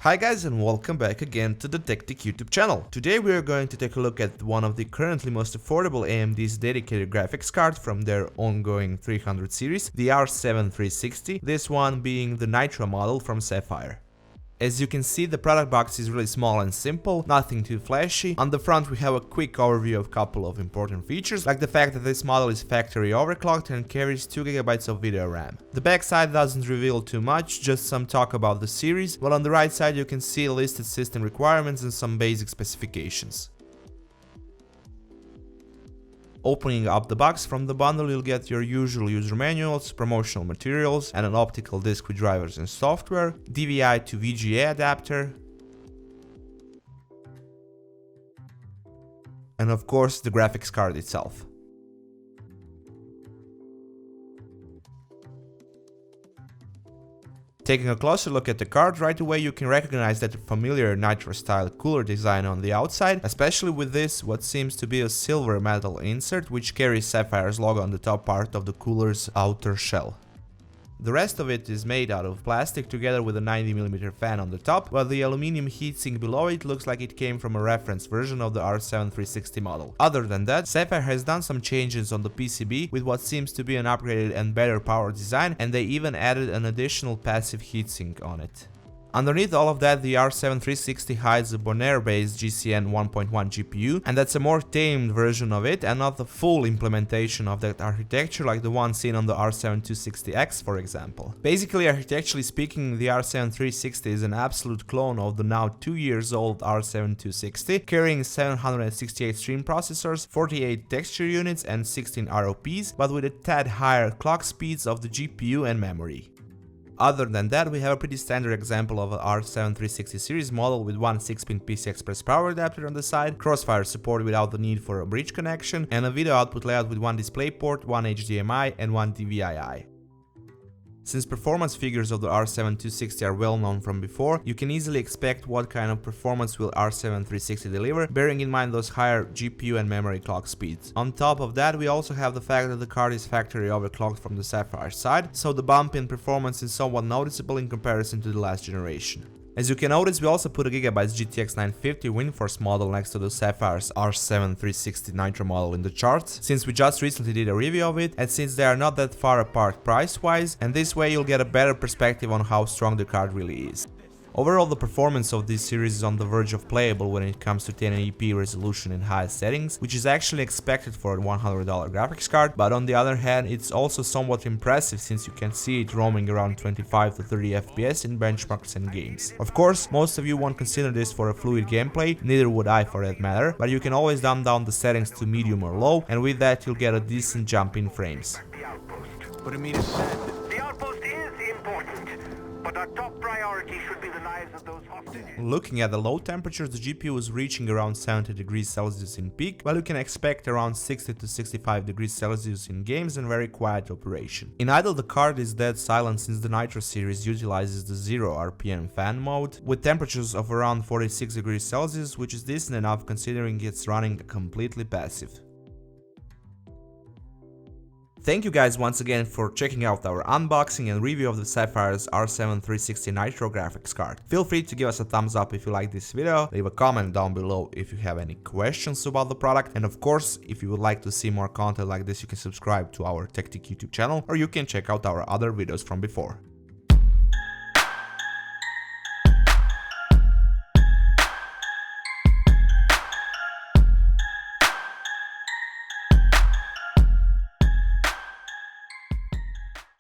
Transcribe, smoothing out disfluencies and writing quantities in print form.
Hi guys and welcome back again to the TechTech YouTube channel. Today we are going to take a look at one of the currently most affordable AMD's dedicated graphics card from their ongoing 300 series, the R7 360, this one being the Nitro model from Sapphire. As you can see, the product box is really small and simple, nothing too flashy. On the front we have a quick overview of a couple of important features, like the fact that this model is factory overclocked and carries 2GB of video RAM. The back side doesn't reveal too much, just some talk about the series, while on the right side you can see listed system requirements and some basic specifications. Opening up the box, from the bundle you'll get your usual user manuals, promotional materials, and an optical disc with drivers and software, DVI to VGA adapter, and of course the graphics card itself. Taking a closer look at the card, right away you can recognize that familiar Nitro-style cooler design on the outside, especially with this what seems to be a silver metal insert which carries Sapphire's logo on the top part of the cooler's outer shell. The rest of it is made out of plastic together with a 90mm fan on the top, while the aluminum heatsink below it looks like it came from a reference version of the R7 360 model. Other than that, Sapphire has done some changes on the PCB with what seems to be an upgraded and better power design, and they even added an additional passive heatsink on it. Underneath all of that, the R7 360 hides a Bonaire-based GCN 1.1 GPU, and that's a more tamed version of it and not the full implementation of that architecture like the one seen on the R7 260X, for example. Basically, architecturally speaking, the R7 360 is an absolute clone of the now 2 years old R7 260, carrying 768 stream processors, 48 texture units and 16 ROPs, but with a tad higher clock speeds of the GPU and memory. Other than that, we have a pretty standard example of an R7 360 series model with one 6-pin PCI Express power adapter on the side, crossfire support without the need for a bridge connection, and a video output layout with one DisplayPort, one HDMI and one DVI. Since performance figures of the R7 260 are well known from before, you can easily expect what kind of performance will R7 360 deliver, bearing in mind those higher GPU and memory clock speeds. On top of that, we also have the fact that the card is factory overclocked from the Sapphire side, so the bump in performance is somewhat noticeable in comparison to the last generation. As you can notice, we also put a Gigabyte GTX 950 WindForce model next to the Sapphire's R7 360 Nitro model in the charts, since we just recently did a review of it, and since they are not that far apart price-wise, and this way you'll get a better perspective on how strong the card really is. Overall, the performance of this series is on the verge of playable when it comes to 1080p resolution in high settings, which is actually expected for a $100 graphics card, but on the other hand, it's also somewhat impressive since you can see it roaming around 25 to 30 FPS in benchmarks and games. Of course, most of you won't consider this for a fluid gameplay, neither would I for that matter, but you can always dumb down the settings to medium or low, and with that you'll get a decent jump in frames. But Amina said the outpost is important, but our top priority should be the lives of those hostages. Looking at the low temperatures, the GPU is reaching around 70 degrees Celsius in peak, while you can expect around 60 to 65 degrees Celsius in games and very quiet operation. In idle, the card is dead silent since the Nitro series utilizes the 0 RPM fan mode, with temperatures of around 46 degrees Celsius, which is decent enough considering it's running completely passive. Thank you guys once again for checking out our unboxing and review of the Sapphire's R7 360 Nitro graphics card. Feel free to give us a thumbs up if you like this video, leave a comment down below if you have any questions about the product, and of course, if you would like to see more content like this, you can subscribe to our TechTech YouTube channel, or you can check out our other videos from before.